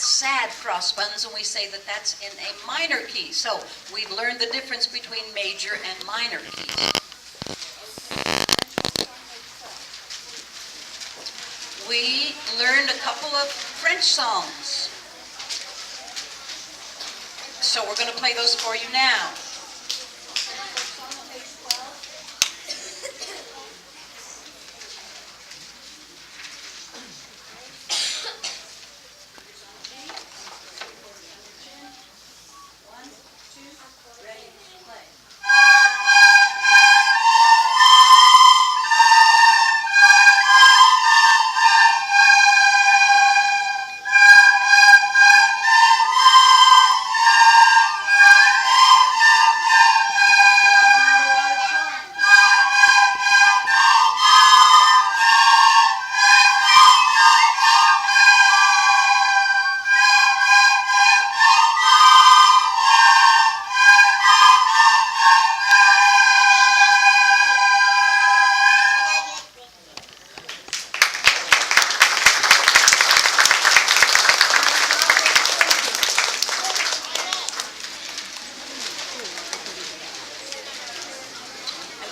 that's sad crossbuttons, and we say that that's in a minor key. So we've learned the difference between major and minor keys. We learned a couple of French songs. So we're going to play those for you now.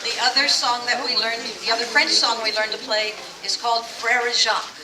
The other song that we learned, the other French song we learned to play is called Frère Jacques.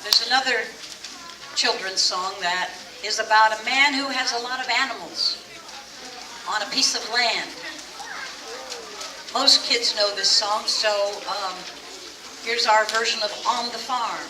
There's another children's song that is about a man who has a lot of animals on a piece of land. Most kids know this song, so here's our version of On the Farm.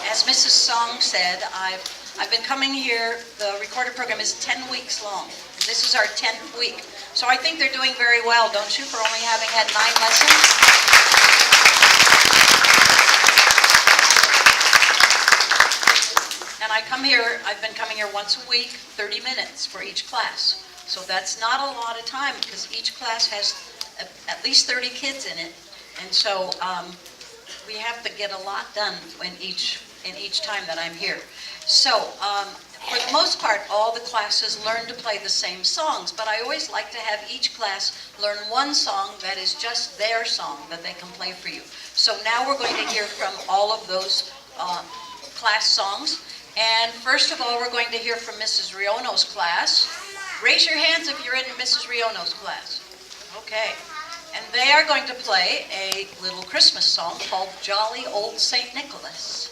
As Mrs. Song said, I've been coming here, the recorded program is 10 weeks long. This is our 10th week. So I think they're doing very well, don't you, for only having had 9 lessons? And I've been coming here once a week, 30 minutes for each class. So that's not a lot of time because each class has at least 30 kids in it. And so we have to get a lot done in each time that I'm here. So for the most part, all the classes learn to play the same songs, but I always like to have each class learn one song that is just their song that they can play for you. So now we're going to hear from all of those class songs. And first of all, we're going to hear from Mrs. Riono's class. Raise your hands if you're in Mrs. Riono's class. Okay. And they are going to play a little Christmas song called Jolly Old St. Nicholas.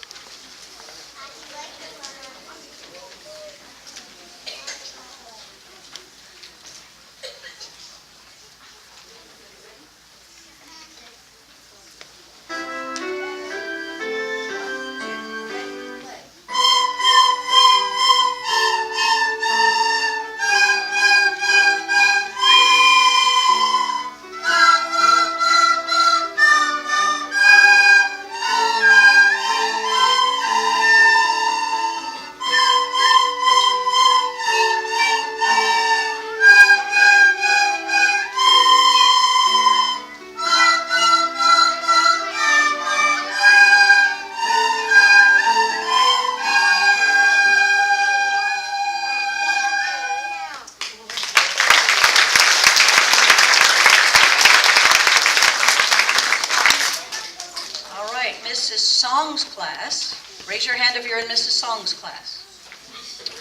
Mrs. Song's class. Raise your hand if you're in Mrs. Song's class.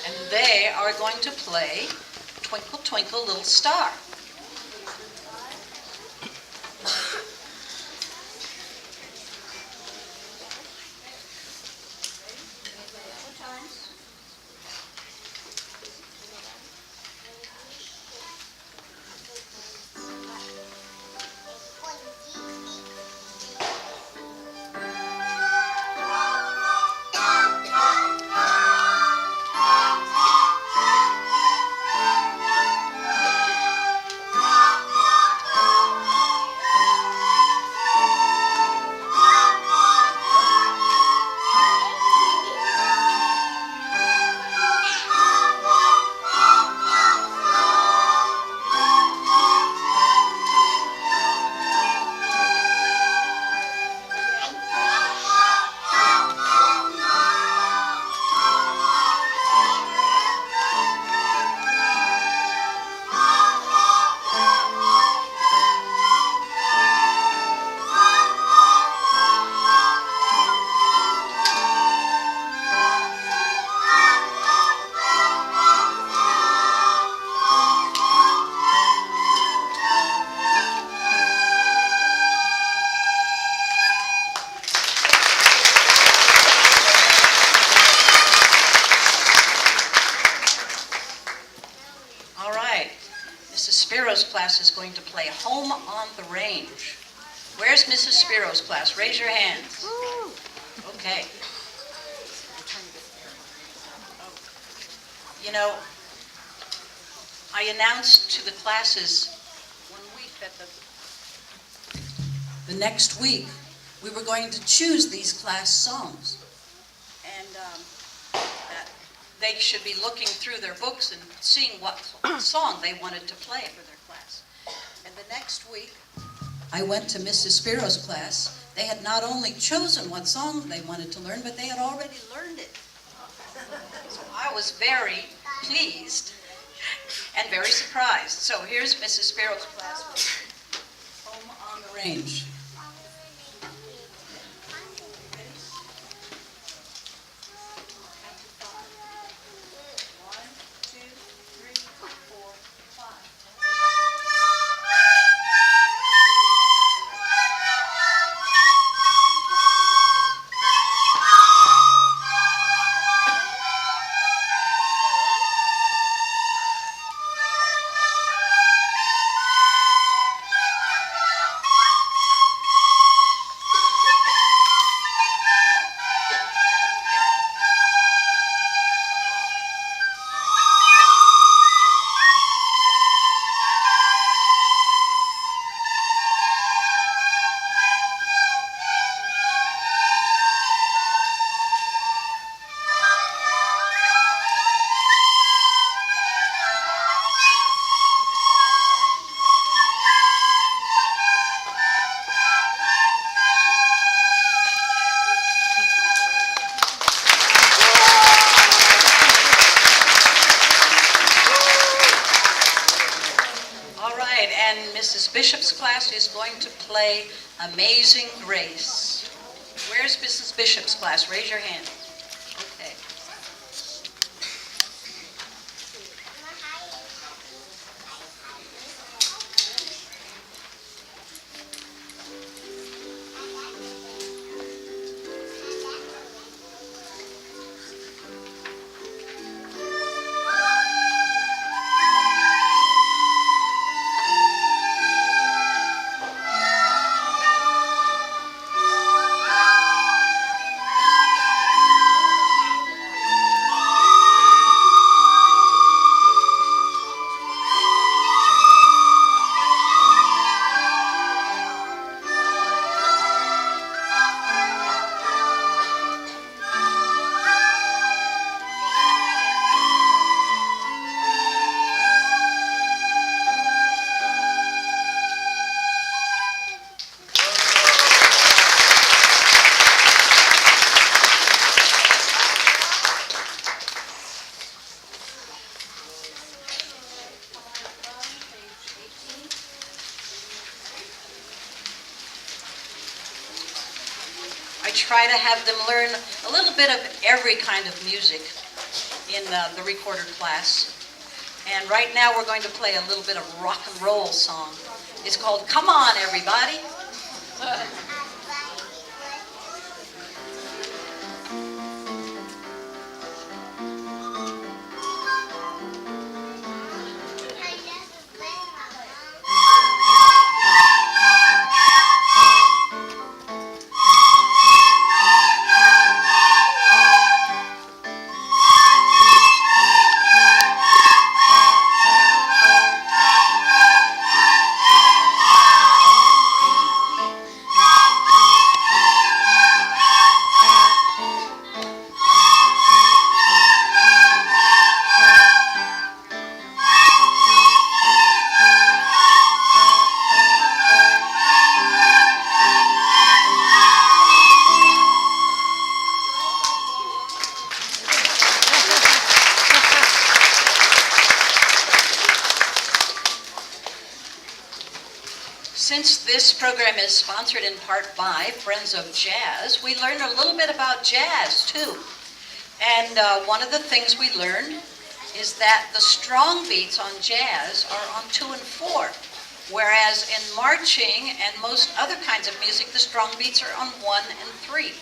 And they are going to play Twinkle, Twinkle, Little Star. Spiro's class is going to play Home on the Range. Where's Mrs. Spiro's class? Raise your hands. Okay. You know, I announced to the classes 1 week that the next week we were going to choose these class songs. And that they should be looking through their books and seeing what song they wanted to play for their class. And the next week, I went to Mrs. Spiro's class. They had not only chosen what song they wanted to learn, but they had already learned it. So I was very pleased and very surprised. So here's Mrs. Spiro's class with Home on the Range. Mrs. Bishop's class is going to play Amazing Grace. Where's Mrs. Bishop's class? Raise your hand. Okay. try to have them learn a little bit of every kind of music in the recorder class. And right now we're going to play a little bit of rock and roll song. It's called Come On Everybody. Since this program is sponsored in part by Friends of Jazz, we learned a little bit about jazz too. And one of the things we learned is that the strong beats on jazz are on 2 and 4, whereas in marching and most other kinds of music, the strong beats are on 1 and 3.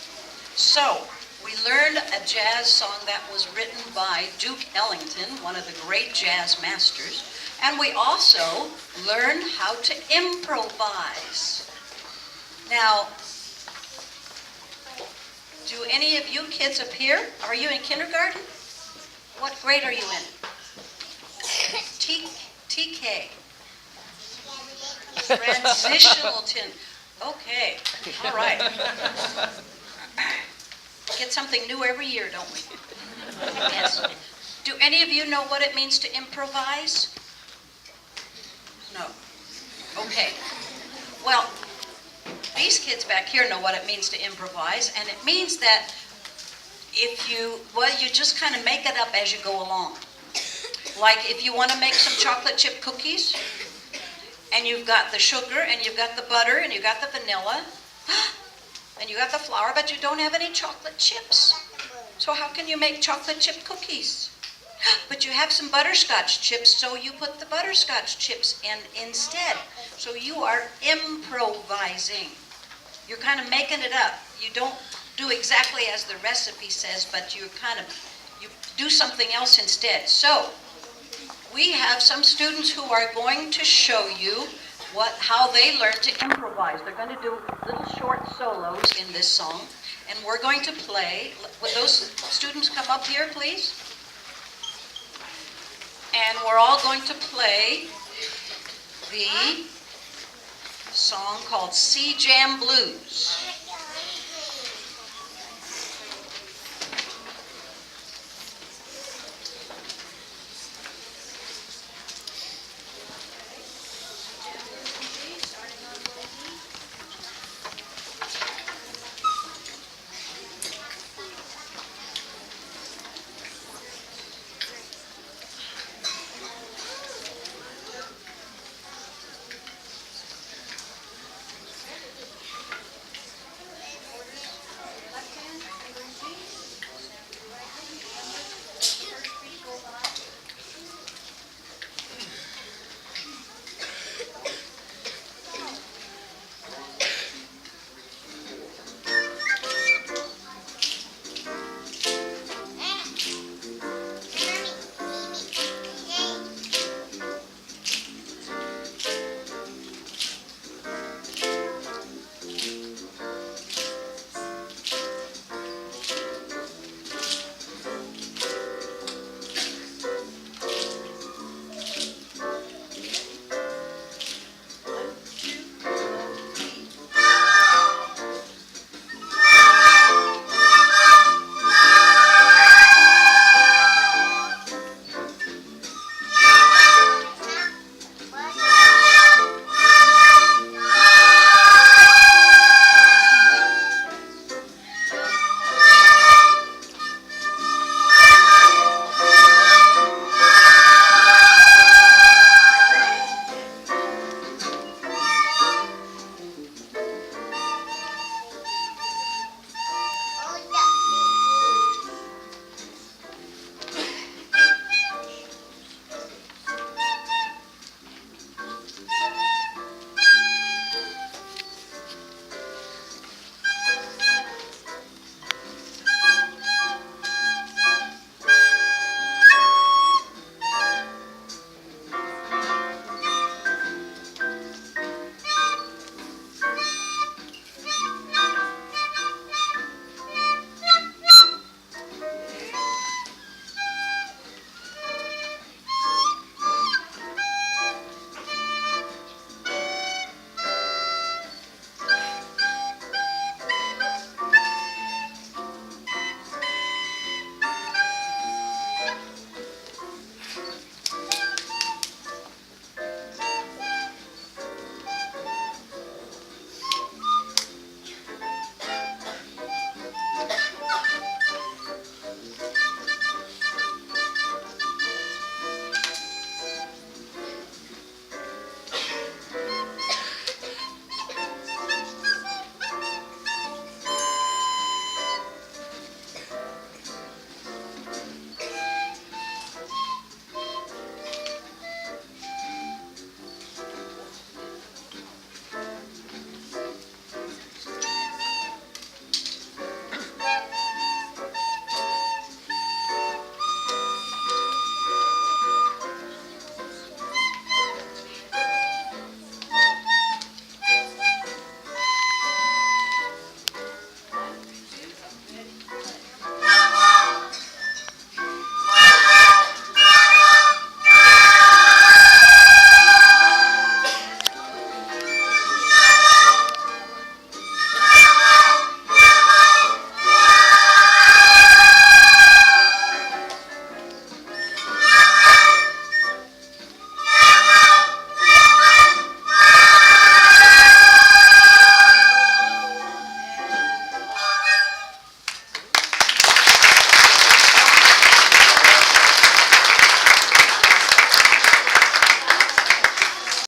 So we learned a jazz song that was written by Duke Ellington, one of the great jazz masters. And we also learned how to improvise. Now, do any of you kids up here, are you in kindergarten? What grade are you in? TK. Transitional tin. Okay, all right. Get something new every year, don't we? Yes. Do any of you know what it means to improvise? No. Okay. Well, these kids back here know what it means to improvise, and it means that you just kind of make it up as you go along. Like if you want to make some chocolate chip cookies, and you've got the sugar, and you've got the butter, and you've got the vanilla, and you got the flour, but you don't have any chocolate chips. So how can you make chocolate chip cookies? But you have some butterscotch chips, so you put the butterscotch chips in instead. So you are improvising. You're kind of making it up. You don't do exactly as the recipe says, but you do something else instead. So we have some students who are going to show you how they learn to improvise. They're going to do little short solos in this song, and we're going to play. Would those students come up here, please? And we're all going to play the song called Sea Jam Blues.